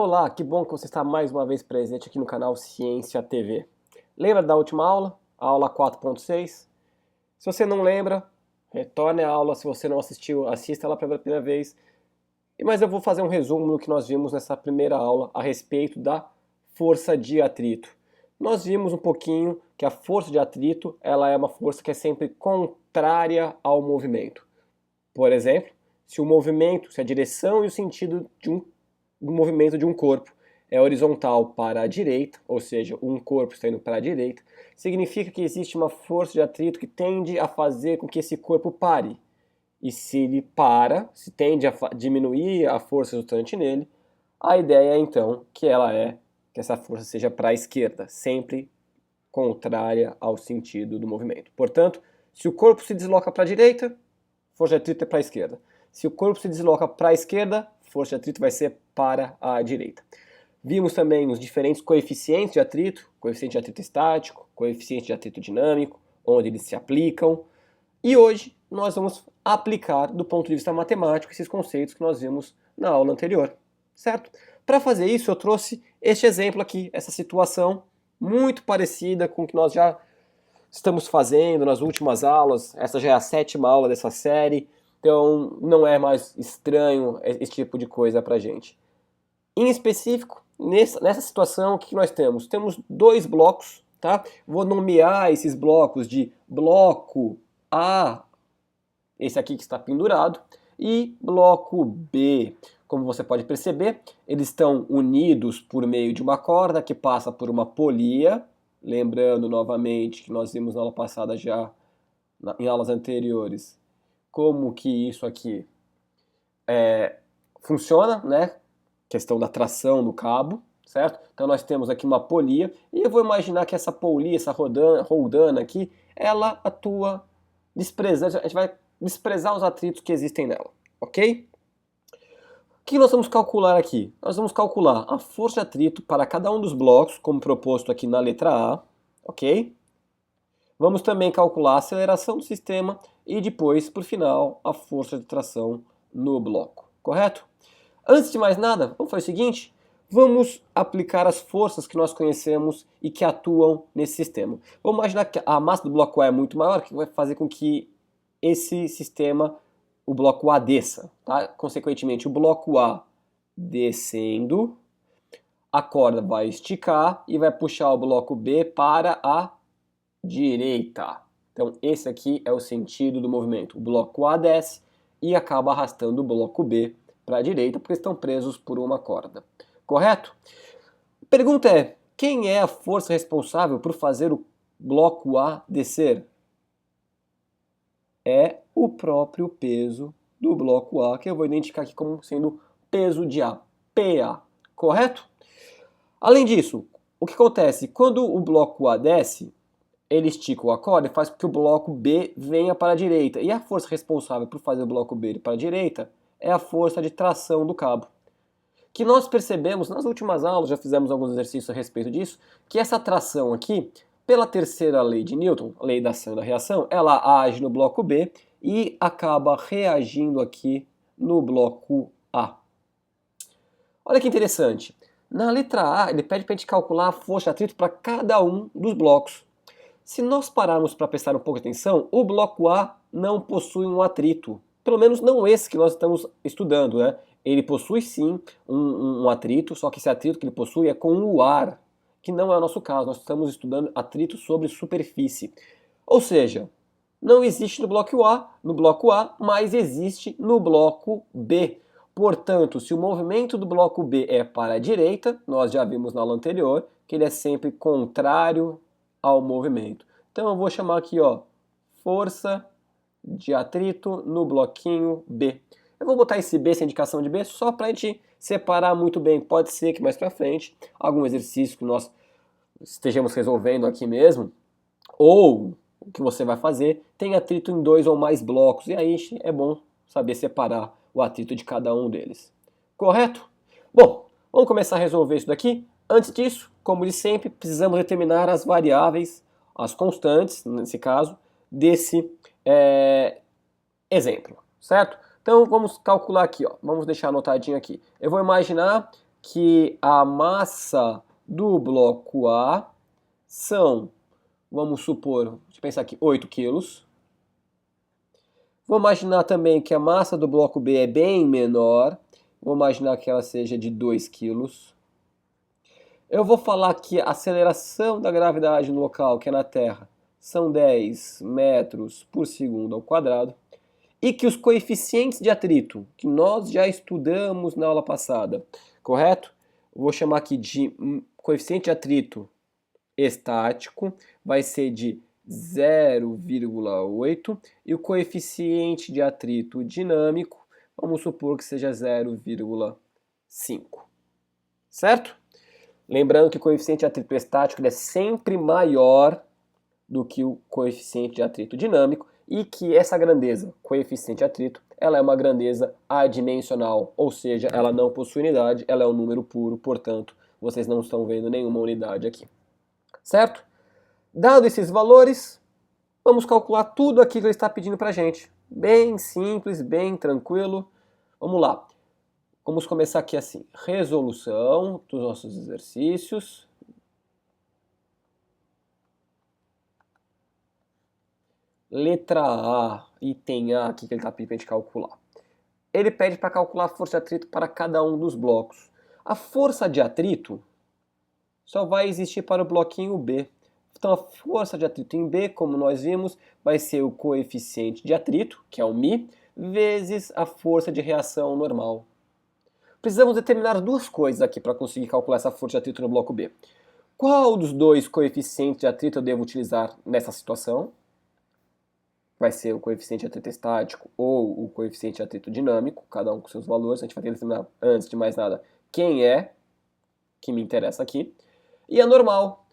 Olá, que bom que você está mais uma vez presente aqui no canal Ciência TV. Lembra da última aula? A aula 4.6? Se você não lembra, retorne à aula. Se você não assistiu, assista ela pela primeira vez. Mas eu vou fazer um resumo do que nós vimos nessa primeira aula a respeito da força de atrito. Nós vimos um pouquinho que a força de atrito ela é uma força que é sempre contrária ao movimento. Por exemplo, se a direção e o sentido do movimento de um corpo é horizontal para a direita, ou seja, um corpo está indo para a direita, significa que existe uma força de atrito que tende a fazer com que esse corpo pare. E se ele para, se tende a diminuir a força resultante nele, a ideia é então que que essa força seja para a esquerda, sempre contrária ao sentido do movimento. Portanto, se o corpo se desloca para a direita, força de atrito é para a esquerda. Se o corpo se desloca para a esquerda, força de atrito vai ser para a direita. Vimos também os diferentes coeficientes de atrito, coeficiente de atrito estático, coeficiente de atrito dinâmico, onde eles se aplicam. E hoje nós vamos aplicar, do ponto de vista matemático, esses conceitos que nós vimos na aula anterior, certo? Para fazer isso, eu trouxe este exemplo aqui, essa situação muito parecida com o que nós já estamos fazendo nas últimas aulas. Essa já é a 7ª aula dessa série, então não é mais estranho esse tipo de coisa pra gente. Em específico, nessa situação, o que nós temos? Temos dois blocos, tá? Vou nomear esses blocos de bloco A, esse aqui que está pendurado, e bloco B. Como você pode perceber, eles estão unidos por meio de uma corda que passa por uma polia. Lembrando novamente que nós vimos na aula passada já, em aulas anteriores, como que isso aqui funciona, né? Questão da tração no cabo, certo? Então nós temos aqui uma polia, e eu vou imaginar que essa polia, essa roldana aqui, ela atua desprezando, a gente vai desprezar os atritos que existem nela, ok? O que nós vamos calcular aqui? Nós vamos calcular a força de atrito para cada um dos blocos, como proposto aqui na letra A, ok? Vamos também calcular a aceleração do sistema e depois, por final, a força de tração no bloco, correto? Antes de mais nada, vamos fazer o seguinte, vamos aplicar as forças que nós conhecemos e que atuam nesse sistema. Vamos imaginar que a massa do bloco A é muito maior, que vai fazer com que esse sistema, o bloco A desça, tá? Consequentemente, o bloco A descendo, a corda vai esticar e vai puxar o bloco B para a direita. Então, esse aqui é o sentido do movimento. O bloco A desce e acaba arrastando o bloco B para a direita, porque estão presos por uma corda. Correto? A pergunta é, quem é a força responsável por fazer o bloco A descer? É o próprio peso do bloco A, que eu vou identificar aqui como sendo peso de A, PA, correto? Além disso, o que acontece? Quando o bloco A desce, ele estica a corda e faz com que o bloco B venha para a direita. E a força responsável por fazer o bloco B ir para a direita é a força de tração do cabo. Que nós percebemos, nas últimas aulas, já fizemos alguns exercícios a respeito disso, que essa tração aqui, pela terceira lei de Newton, a lei da ação e da reação, ela age no bloco B e acaba reagindo aqui no bloco A. Olha que interessante. Na letra A, ele pede para a gente calcular a força de atrito para cada um dos blocos. Se nós pararmos para prestar um pouco de atenção, o bloco A não possui um atrito. Pelo menos não esse que nós estamos estudando, né? Ele possui sim um atrito, só que esse atrito que ele possui é com o ar, que não é o nosso caso. Nós estamos estudando atrito sobre superfície. Ou seja, não existe no bloco A, mas existe no bloco B. Portanto, se o movimento do bloco B é para a direita, nós já vimos na aula anterior que ele é sempre contrário ao movimento. Então eu vou chamar aqui, ó, força de atrito no bloquinho B. Eu vou botar esse B, essa indicação de B, só para a gente separar muito bem. Pode ser que mais para frente, algum exercício que nós estejamos resolvendo aqui mesmo, ou o que você vai fazer, tem atrito em 2 ou mais blocos, e aí é bom saber separar o atrito de cada um deles. Correto? Bom, vamos começar a resolver isso daqui. Antes disso, como de sempre, precisamos determinar as variáveis, as constantes, nesse caso, desse exemplo, certo? Então vamos calcular aqui, ó. Vamos deixar anotadinho aqui. Eu vou imaginar que a massa do bloco A são, vamos supor, deixa eu pensar aqui, 8 quilos. Vou imaginar também que a massa do bloco B é bem menor. Vou imaginar que ela seja de 2 quilos. Eu vou falar que a aceleração da gravidade no local, que é na Terra, são 10 metros por segundo ao quadrado. E que os coeficientes de atrito, que nós já estudamos na aula passada, correto? Eu vou chamar aqui de coeficiente de atrito estático, vai ser de 0,8 e o coeficiente de atrito dinâmico, vamos supor que seja 0,5, certo? Lembrando que o coeficiente de atrito estático ele é sempre maior do que o coeficiente de atrito dinâmico e que essa grandeza, coeficiente de atrito, ela é uma grandeza adimensional, ou seja, ela não possui unidade, ela é um número puro, portanto, vocês não estão vendo nenhuma unidade aqui. Certo? Dado esses valores, vamos calcular tudo aqui que ele está pedindo para a gente. Bem simples, bem tranquilo. Vamos lá. Vamos começar aqui assim. Resolução dos nossos exercícios. Letra A, item A, aqui que ele está pedindo para a gente calcular. Ele pede para calcular a força de atrito para cada um dos blocos. A força de atrito só vai existir para o bloquinho B. Então a força de atrito em B, como nós vimos, vai ser o coeficiente de atrito, que é o μ, vezes a força de reação normal. Precisamos determinar duas coisas aqui para conseguir calcular essa força de atrito no bloco B. Qual dos dois coeficientes de atrito eu devo utilizar nessa situação? Vai ser o coeficiente de atrito estático ou o coeficiente de atrito dinâmico, cada um com seus valores. A gente vai ter que determinar, antes de mais nada, quem é, que me interessa aqui. E a normal.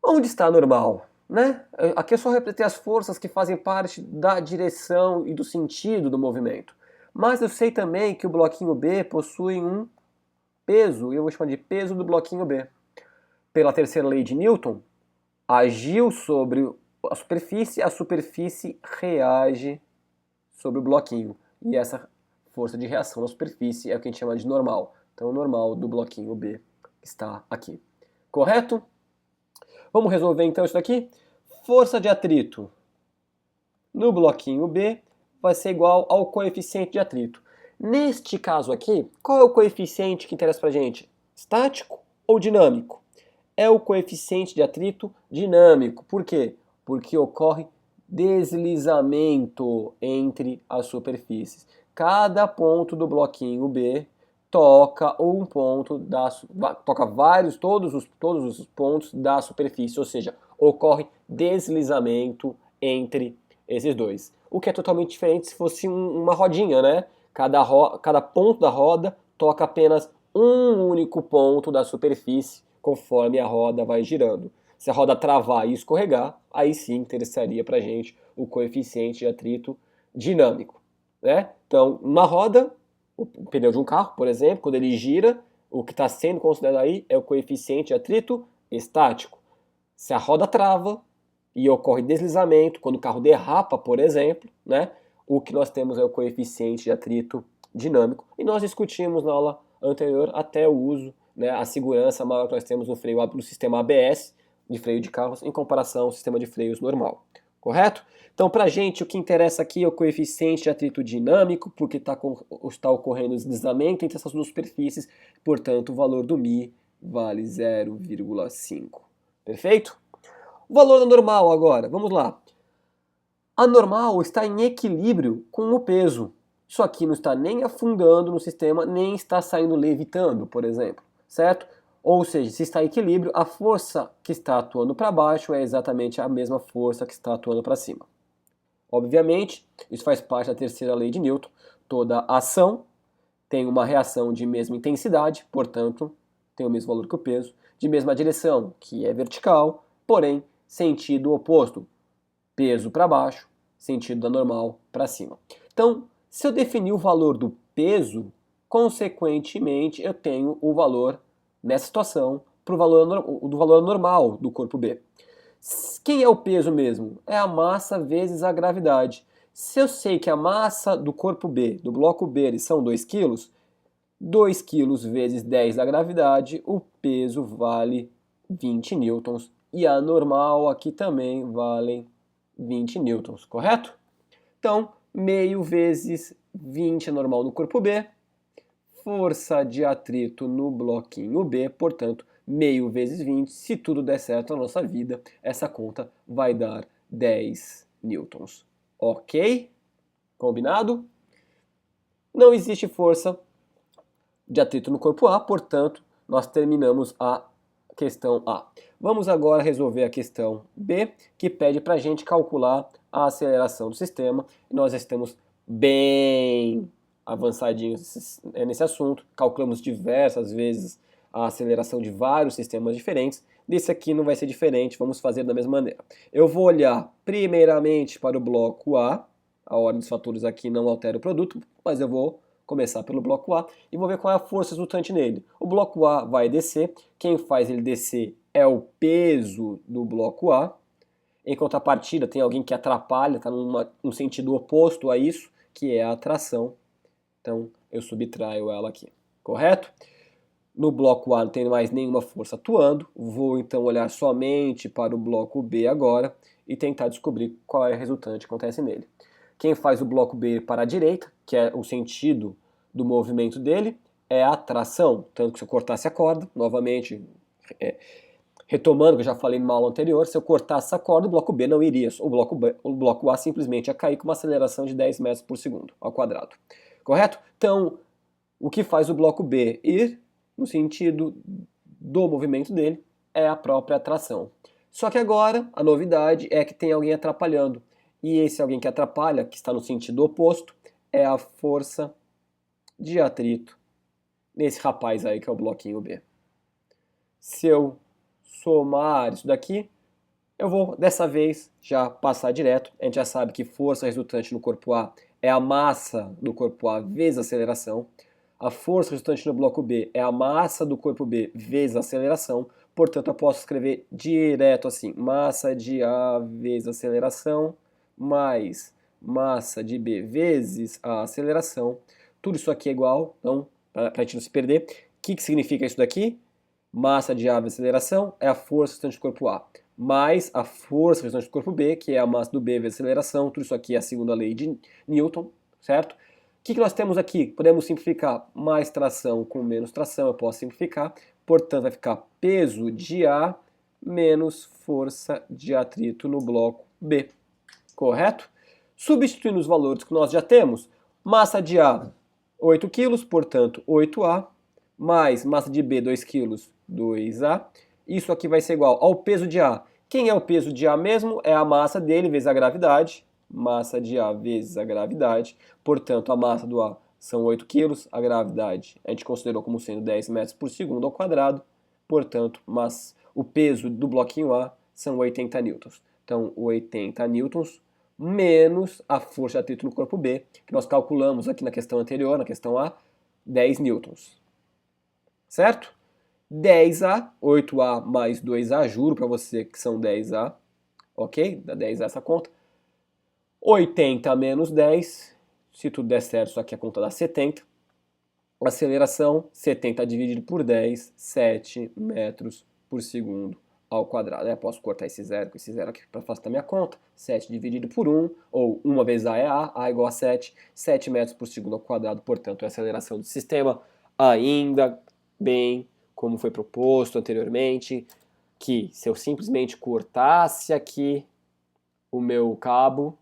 Onde está a normal? Né? Aqui eu só representei as forças que fazem parte da direção e do sentido do movimento. Mas eu sei também que o bloquinho B possui um peso, e eu vou chamar de peso do bloquinho B. Pela terceira lei de Newton, agiu sobre a superfície reage sobre o bloquinho. E essa força de reação na superfície é o que a gente chama de normal. Então o normal do bloquinho B está aqui. Correto? Vamos resolver então isso daqui? Força de atrito no bloquinho B vai ser igual ao coeficiente de atrito. Neste caso aqui, qual é o coeficiente que interessa pra gente? Estático ou dinâmico? É o coeficiente de atrito dinâmico. Por quê? Porque ocorre deslizamento entre as superfícies. Cada ponto do bloquinho B toca um ponto toca todos os pontos da superfície, ou seja, ocorre deslizamento entre esses dois. O que é totalmente diferente se fosse uma rodinha, né? Cada ponto da roda toca apenas um único ponto da superfície conforme a roda vai girando. Se a roda travar e escorregar, aí sim interessaria pra gente o coeficiente de atrito dinâmico, né? Então, uma roda, o pneu de um carro, por exemplo, quando ele gira, o que está sendo considerado aí é o coeficiente de atrito estático. Se a roda trava e ocorre deslizamento, quando o carro derrapa, por exemplo, né, o que nós temos é o coeficiente de atrito dinâmico. E nós discutimos na aula anterior até o uso, né, a segurança maior que nós temos no sistema ABS de freio de carros em comparação ao sistema de freios normal. Correto? Então, para a gente, o que interessa aqui é o coeficiente de atrito dinâmico, porque está ocorrendo deslizamento entre essas duas superfícies, portanto, o valor do μ vale 0,5. Perfeito? O valor da normal agora, vamos lá. A normal está em equilíbrio com o peso. Isso aqui não está nem afundando no sistema, nem está saindo levitando, por exemplo, certo? Ou seja, se está em equilíbrio, a força que está atuando para baixo é exatamente a mesma força que está atuando para cima. Obviamente, isso faz parte da terceira lei de Newton. Toda ação tem uma reação de mesma intensidade, portanto, tem o mesmo valor que o peso, de mesma direção, que é vertical, porém, sentido oposto. Peso para baixo, sentido da normal para cima. Então, se eu definir o valor do peso, consequentemente, eu tenho o valor, nessa situação, do valor normal do corpo B. Quem é o peso mesmo? É a massa vezes a gravidade. Se eu sei que a massa do corpo B, do bloco B, eles são 2 kg, 2 quilos vezes 10 da gravidade, o peso vale 20 newtons. E a normal aqui também vale 20 newtons, correto? Então, meio vezes 20 é normal no corpo B, força de atrito no bloquinho B, portanto, meio vezes 20, se tudo der certo na nossa vida, essa conta vai dar 10 newtons. Ok? Combinado? Não existe força de atrito no corpo A, portanto, nós terminamos a questão A. Vamos agora resolver a questão B, que pede para a gente calcular a aceleração do sistema. Nós estamos bem avançadinhos nesse assunto, calculamos diversas vezes a aceleração de vários sistemas diferentes. Desse aqui não vai ser diferente, vamos fazer da mesma maneira. Eu vou olhar primeiramente para o bloco A, a ordem dos fatores aqui não altera o produto, mas eu vou começar pelo bloco A e vou ver qual é a força resultante nele. O bloco A vai descer, quem faz ele descer é o peso do bloco A. Em contrapartida, tem alguém que atrapalha, está num sentido oposto a isso, que é a atração. Então, eu subtraio ela aqui, correto? No bloco A não tem mais nenhuma força atuando, vou então olhar somente para o bloco B agora e tentar descobrir qual é o resultante que acontece nele. Quem faz o bloco B para a direita, que é o sentido do movimento dele, é a tração. Tanto que se eu cortasse a corda, novamente, retomando o que eu já falei numa aula anterior, se eu cortasse essa corda, o bloco B não iria. O bloco A simplesmente ia cair com uma aceleração de 10 metros por segundo ao quadrado. Correto? Então, o que faz o bloco B ir no sentido do movimento dele é a própria atração. Só que agora, a novidade é que tem alguém atrapalhando. E esse alguém que atrapalha, que está no sentido oposto, é a força de atrito nesse rapaz aí que é o bloquinho B. Se eu somar isso daqui, eu vou dessa vez já passar direto. A gente já sabe que força resultante no corpo A é a massa do corpo A vezes a aceleração. A força resultante no bloco B é a massa do corpo B vezes a aceleração. Portanto, eu posso escrever direto assim: massa de A vezes a aceleração mais massa de B vezes a aceleração. Tudo isso aqui é igual, então, para a gente não se perder. O que significa isso daqui? Massa de A vezes a aceleração é a força resultante do corpo A, mais a força resultante do corpo B, que é a massa do B vezes a aceleração. Tudo isso aqui é a segunda lei de Newton, certo? O que nós temos aqui? Podemos simplificar mais tração com menos tração, eu posso simplificar. Portanto, vai ficar peso de A menos força de atrito no bloco B. Correto? Substituindo os valores que nós já temos, massa de A, 8 kg, portanto, 8A, mais massa de B, 2 kg, 2A. Isso aqui vai ser igual ao peso de A. Quem é o peso de A mesmo? É a massa dele vezes a gravidade. Massa de A vezes a gravidade. Portanto, a massa do A são 8 kg, a gravidade a gente considerou como sendo 10 metros por segundo ao quadrado. Portanto, o peso do bloquinho A são 80 newtons. Então, 80 newtons menos a força de atrito no corpo B, que nós calculamos aqui na questão anterior, na questão A, 10 newtons. Certo? 10A, 8A mais 2A, juro para você que são 10A, ok? Dá 10A essa conta. 80 menos 10, se tudo der certo, isso aqui a conta dá 70. Aceleração, 70 dividido por 10, 7 metros por segundo ao quadrado. Eu posso cortar esse zero com esse zero aqui para facilitar minha conta. 7 dividido por 1, ou 1 vezes A é A é igual a 7, 7 metros por segundo ao quadrado, portanto, é a aceleração do sistema ainda bem como foi proposto anteriormente, que se eu simplesmente cortasse aqui o meu cabo,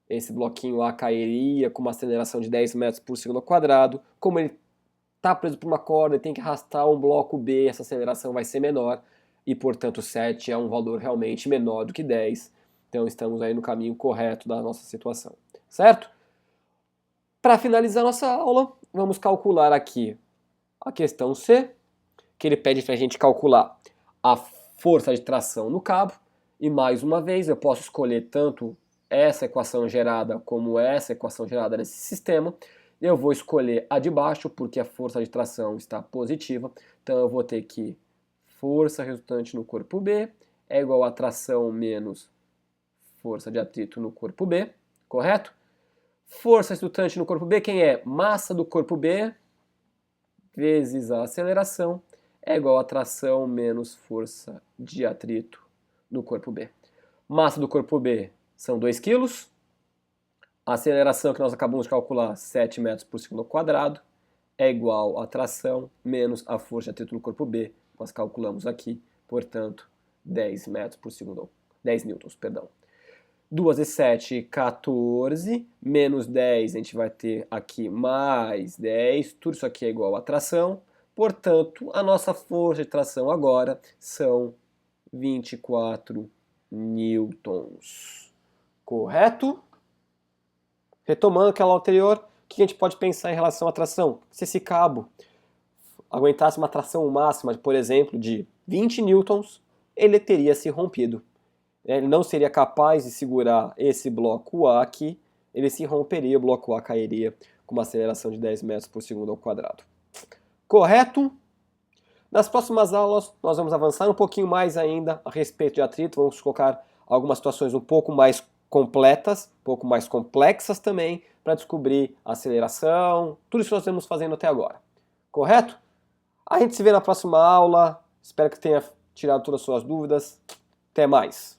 esse bloquinho A cairia com uma aceleração de 10 metros por segundo ao quadrado. Como ele está preso por uma corda e tem que arrastar um bloco B, essa aceleração vai ser menor, e portanto 7 é um valor realmente menor do que 10. Então estamos aí no caminho correto da nossa situação, certo? Para finalizar nossa aula, vamos calcular aqui a questão C, que ele pede para a gente calcular a força de tração no cabo, e mais uma vez eu posso escolher tanto essa equação gerada como essa equação gerada nesse sistema. Eu vou escolher a de baixo porque a força de tração está positiva, então eu vou ter que força resultante no corpo B é igual a tração menos força de atrito no corpo B, correto? Força resultante no corpo B, quem é? Massa do corpo B vezes a aceleração é igual a tração menos força de atrito no corpo B. Massa do corpo B são 2 kg. A aceleração que nós acabamos de calcular, 7 metros por segundo ao quadrado, é igual a tração menos a força de atrito no corpo B. Nós calculamos aqui, portanto, 10 metros por segundo, 10 newtons, perdão. 2 vezes 7, 14, menos 10, a gente vai ter aqui mais 10, tudo isso aqui é igual a tração, portanto, a nossa força de tração agora são 24 newtons. Correto? Retomando aquela anterior, o que a gente pode pensar em relação à tração? Se esse cabo aguentasse uma tração máxima, por exemplo, de 20 newtons, ele teria se rompido. Ele não seria capaz de segurar esse bloco A aqui, ele se romperia, o bloco A cairia com uma aceleração de 10 metros por segundo ao quadrado. Correto? Nas próximas aulas, nós vamos avançar um pouquinho mais ainda a respeito de atrito, vamos colocar algumas situações um pouco mais completas, um pouco mais complexas também, para descobrir a aceleração, tudo isso que nós estamos fazendo até agora. Correto? A gente se vê na próxima aula, espero que tenha tirado todas as suas dúvidas. Até mais!